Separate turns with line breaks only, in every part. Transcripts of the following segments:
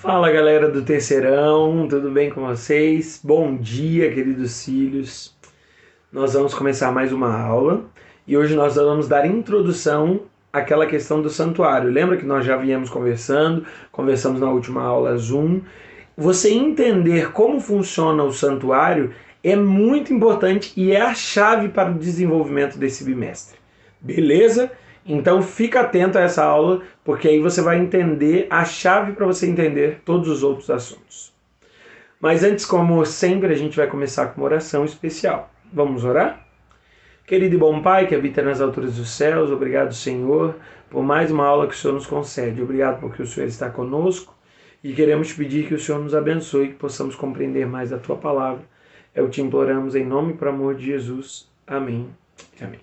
Fala galera do Terceirão, tudo bem com vocês? Bom dia, queridos filhos. Nós vamos começar mais uma aula e hoje nós vamos dar introdução àquela questão do santuário. Lembra que nós já viemos conversamos na última aula Zoom. Você entender como funciona o santuário é muito importante e é a chave para o desenvolvimento desse bimestre. Beleza? Então fica atento a essa aula, porque aí você vai entender a chave para você entender todos os outros assuntos. Mas antes, como sempre, a gente vai começar com uma oração especial. Vamos orar? Querido e bom Pai, que habita nas alturas dos céus, obrigado, Senhor, por mais uma aula que o Senhor nos concede. Obrigado porque o Senhor está conosco e queremos te pedir que o Senhor nos abençoe, que possamos compreender mais a Tua palavra. É o que te imploramos em nome e por amor de Jesus. Amém. Amém.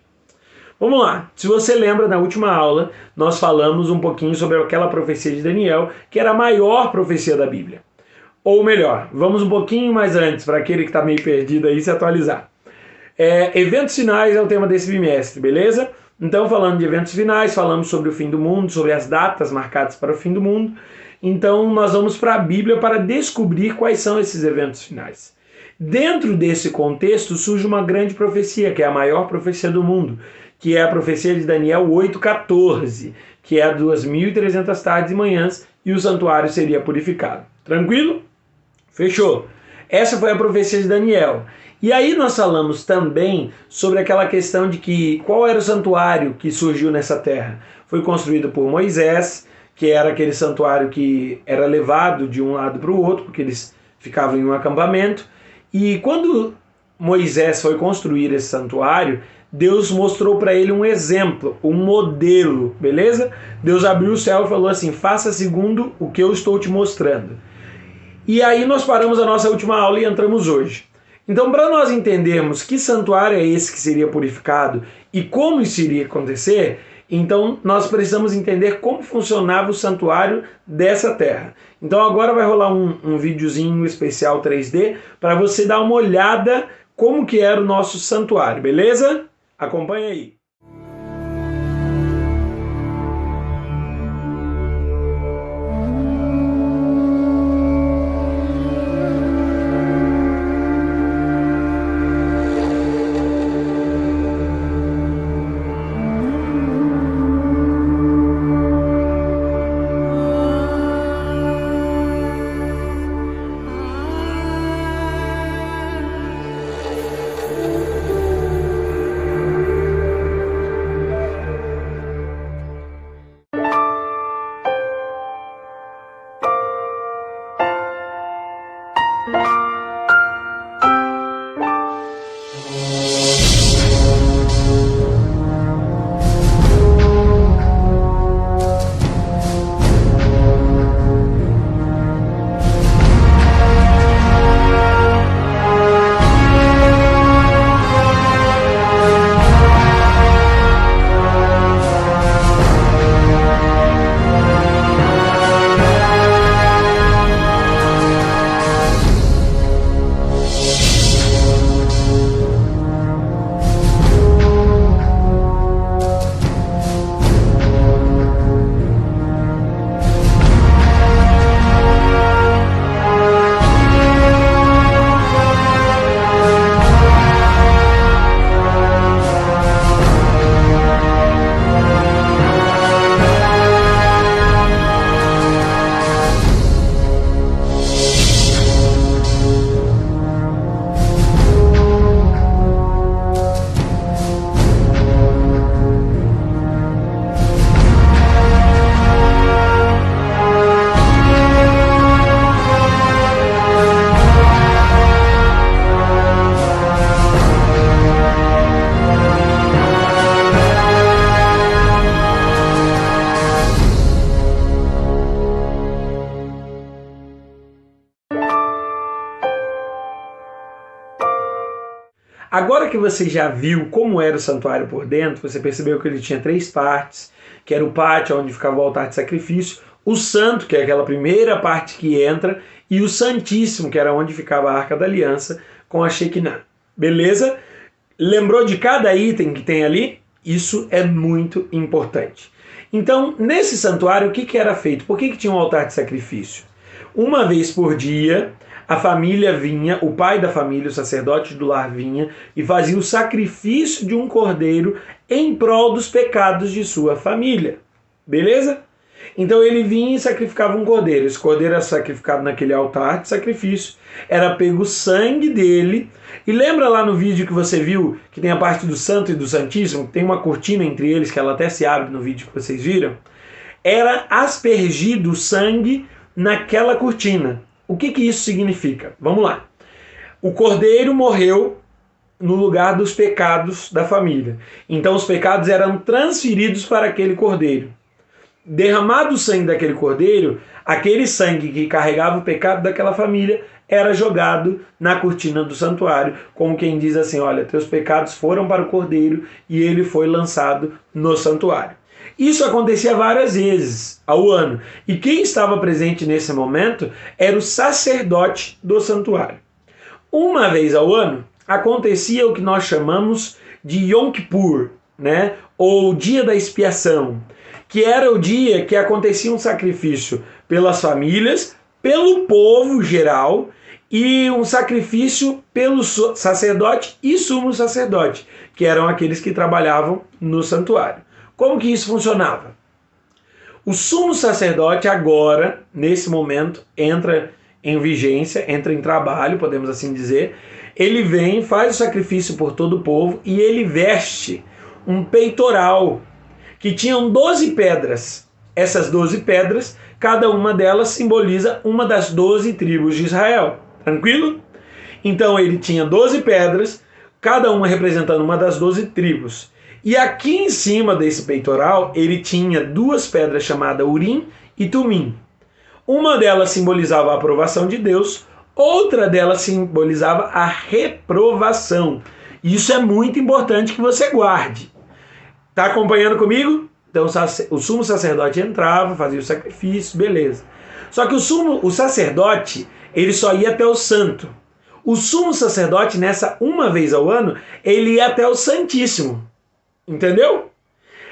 Vamos lá, se você lembra, na última aula, nós falamos um pouquinho sobre aquela profecia de Daniel, que era a maior profecia da Bíblia. Ou melhor, vamos um pouquinho mais antes, para aquele que está meio perdido aí se atualizar. Eventos finais é o tema desse bimestre, beleza? Então, falando de eventos finais, falamos sobre o fim do mundo, sobre as datas marcadas para o fim do mundo. Então, nós vamos para a Bíblia para descobrir quais são esses eventos finais. Dentro desse contexto, surge uma grande profecia, que é a maior profecia do mundo, que é a profecia de Daniel 8,14, que é 2.300 tardes e manhãs, e o santuário seria purificado. Tranquilo? Fechou. Essa foi a profecia de Daniel. E aí nós falamos também sobre aquela questão de que qual era o santuário que surgiu nessa terra. Foi construído por Moisés, que era aquele santuário que era levado de um lado para o outro, porque eles ficavam em um acampamento. E quando Moisés foi construir esse santuário, Deus mostrou para ele um exemplo, um modelo, beleza? Deus abriu o céu e falou assim, faça segundo o que eu estou te mostrando. E aí nós paramos a nossa última aula e entramos hoje. Então, para nós entendermos que santuário é esse que seria purificado e como isso iria acontecer, então nós precisamos entender como funcionava o santuário dessa terra. Então agora vai rolar um videozinho especial 3D para você dar uma olhada como que era o nosso santuário, beleza? Acompanha aí. Agora que você já viu como era o santuário por dentro, você percebeu que ele tinha 3 partes, que era o pátio onde ficava o altar de sacrifício, o santo, que é aquela primeira parte que entra, e o santíssimo, que era onde ficava a Arca da Aliança com a Shekinah. Beleza? Lembrou de cada item que tem ali? Isso é muito importante. Então, nesse santuário, o que era feito? Por que tinha um altar de sacrifício? Uma vez por dia, a família vinha, o pai da família, o sacerdote do lar vinha e fazia o sacrifício de um cordeiro em prol dos pecados de sua família. Beleza? Então ele vinha e sacrificava um cordeiro. Esse cordeiro era sacrificado naquele altar de sacrifício. Era pego o sangue dele. E lembra lá no vídeo que você viu, que tem a parte do santo e do santíssimo, que tem uma cortina entre eles, que ela até se abre no vídeo que vocês viram? Era aspergido o sangue naquela cortina. O que isso significa? Vamos lá. O cordeiro morreu no lugar dos pecados da família. Então os pecados eram transferidos para aquele cordeiro. Derramado o sangue daquele cordeiro, aquele sangue que carregava o pecado daquela família era jogado na cortina do santuário, como quem diz assim, olha, teus pecados foram para o cordeiro e ele foi lançado no santuário. Isso acontecia várias vezes ao ano, e quem estava presente nesse momento era o sacerdote do santuário. Uma vez ao ano acontecia o que nós chamamos de Yom Kippur, né? Ou Dia da Expiação, que era o dia que acontecia um sacrifício pelas famílias, pelo povo geral, e um sacrifício pelo sacerdote e sumo sacerdote, que eram aqueles que trabalhavam no santuário. Como que isso funcionava? O sumo sacerdote agora, nesse momento, entra em vigência, entra em trabalho, podemos assim dizer. Ele vem, faz o sacrifício por todo o povo e ele veste um peitoral que tinham 12 pedras. Essas 12 pedras, cada uma delas simboliza uma das 12 tribos de Israel. Tranquilo? Então ele tinha 12 pedras, cada uma representando uma das 12 tribos. E aqui em cima desse peitoral, ele tinha duas pedras chamadas Urim e Tumim. Uma delas simbolizava a aprovação de Deus, outra delas simbolizava a reprovação. Isso é muito importante que você guarde. Está acompanhando comigo? Então o sumo sacerdote entrava, fazia o sacrifício, beleza. Só que o sacerdote, ele só ia até o santo. O sumo sacerdote, nessa uma vez ao ano, ele ia até o Santíssimo. Entendeu?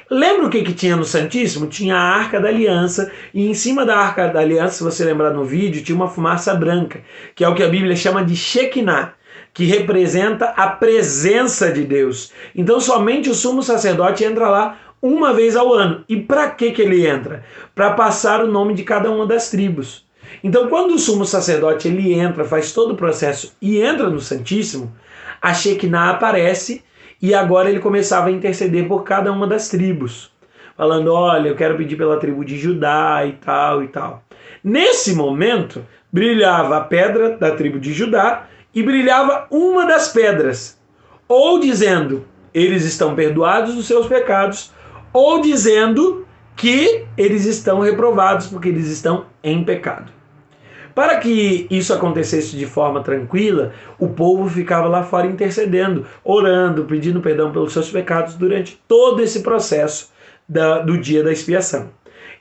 Lembra o que tinha no Santíssimo? Tinha a Arca da Aliança, e em cima da Arca da Aliança, se você lembrar no vídeo, tinha uma fumaça branca, que é o que a Bíblia chama de Shekinah, que representa a presença de Deus. Então somente o sumo sacerdote entra lá uma vez ao ano. E para que ele entra? Para passar o nome de cada uma das tribos. Então quando o sumo sacerdote ele entra, faz todo o processo e entra no Santíssimo, a Shekinah aparece e agora ele começava a interceder por cada uma das tribos, falando, olha, eu quero pedir pela tribo de Judá e tal e tal. Nesse momento, brilhava a pedra da tribo de Judá e brilhava uma das pedras, ou dizendo, eles estão perdoados dos seus pecados, ou dizendo que eles estão reprovados porque eles estão em pecado. Para que isso acontecesse de forma tranquila, o povo ficava lá fora intercedendo, orando, pedindo perdão pelos seus pecados durante todo esse processo do dia da expiação.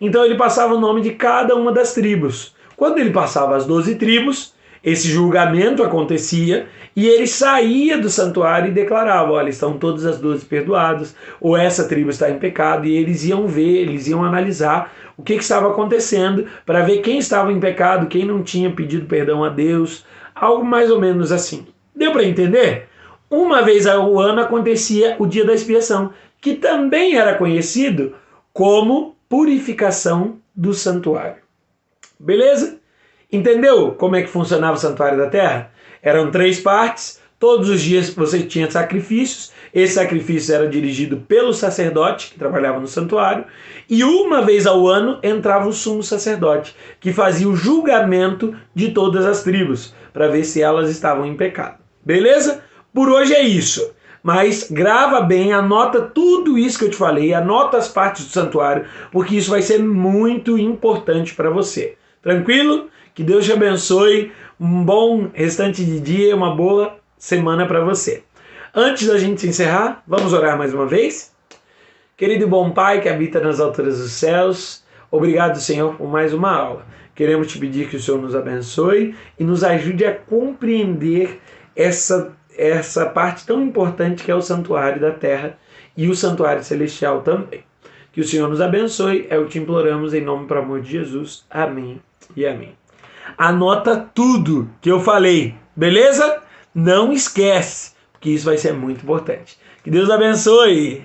Então ele passava o nome de cada uma das tribos. Quando ele passava as 12 tribos, esse julgamento acontecia e ele saía do santuário e declarava, olha, estão todas as 12 perdoadas, ou essa tribo está em pecado, e eles iam ver, eles iam analisar o que estava acontecendo, para ver quem estava em pecado, quem não tinha pedido perdão a Deus, algo mais ou menos assim. Deu para entender? Uma vez ao ano acontecia o dia da expiação, que também era conhecido como purificação do santuário. Beleza? Entendeu como é que funcionava o santuário da terra? Eram 3 partes, todos os dias você tinha sacrifícios, esse sacrifício era dirigido pelo sacerdote, que trabalhava no santuário, e uma vez ao ano entrava o sumo sacerdote, que fazia o julgamento de todas as tribos, para ver se elas estavam em pecado. Beleza? Por hoje é isso. Mas grava bem, anota tudo isso que eu te falei, anota as partes do santuário, porque isso vai ser muito importante para você. Tranquilo? Que Deus te abençoe, um bom restante de dia, uma boa semana para você. Antes da gente encerrar, vamos orar mais uma vez? Querido e bom Pai que habita nas alturas dos céus, obrigado, Senhor, por mais uma aula. Queremos te pedir que o Senhor nos abençoe e nos ajude a compreender essa parte tão importante que é o santuário da terra e o santuário celestial também. Que o Senhor nos abençoe, é o que te imploramos em nome e por amor de Jesus. Amém e amém. Anota tudo que eu falei, beleza? Não esquece, porque isso vai ser muito importante. Que Deus abençoe!